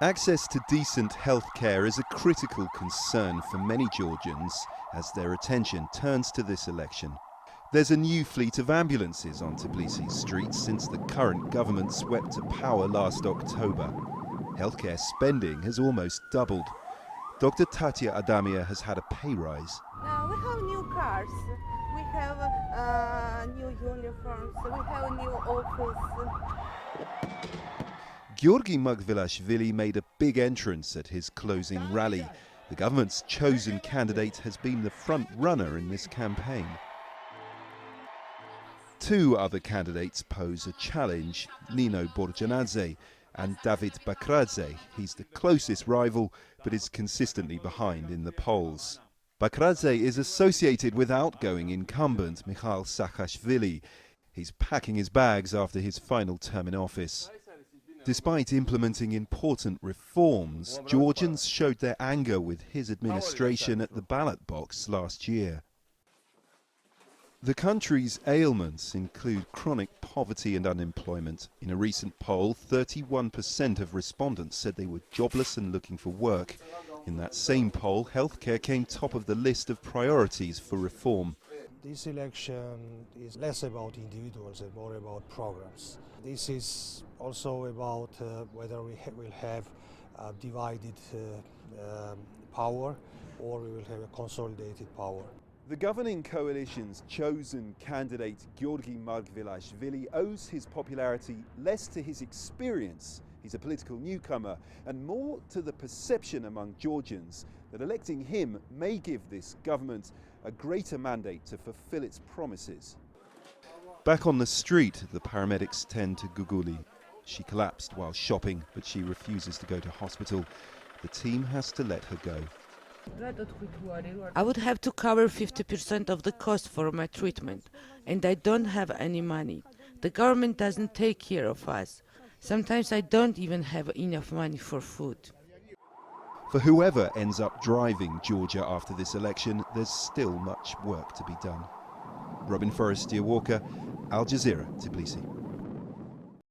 Access to decent health care is a critical concern for many Georgians as their attention turns to this election. There's a new fleet of ambulances on Tbilisi's streets since the current government swept to power last October. Healthcare spending has almost doubled. Dr. TATYA ADAMIA has had a pay rise. We have new cars, we have new uniforms, we have new office. Georgy Margvelashvili made a big entrance at his closing rally. The government's chosen candidate has been the front runner in this campaign. Two other candidates pose a challenge, Nino Borjanadze and David Bakradze. He's the closest rival, but is consistently behind in the polls. Bakradze is associated with outgoing incumbent Mikhail Saakashvili. He's packing his bags after his final term in office. Despite implementing important reforms, Georgians showed their anger with his administration at the ballot box last year. The country's ailments include chronic poverty and unemployment. In a recent poll, 31% of respondents said they were jobless and looking for work. In that same poll, healthcare came top of the list of priorities for reform. This election is less about individuals and more about programs. This is also about whether we will have divided power or we will have a consolidated power. The governing coalition's chosen candidate, Georgy Margvelashvili, owes his popularity less to his experience, he's a political newcomer, and more to the perception among Georgians that electing him may give this government a greater mandate to fulfill its promises. Back on the street, the paramedics tend to GUGULI. She collapsed while shopping, but she refuses to go to hospital. The team has to let her go. I would have to cover 50% of the cost for my treatment, and I don't have any money. The government doesn't take care of us. Sometimes I don't even have enough money for food. For whoever ends up driving Georgia after this election, there's still much work to be done. Forestier-walker, Al Jazeera, Tbilisi.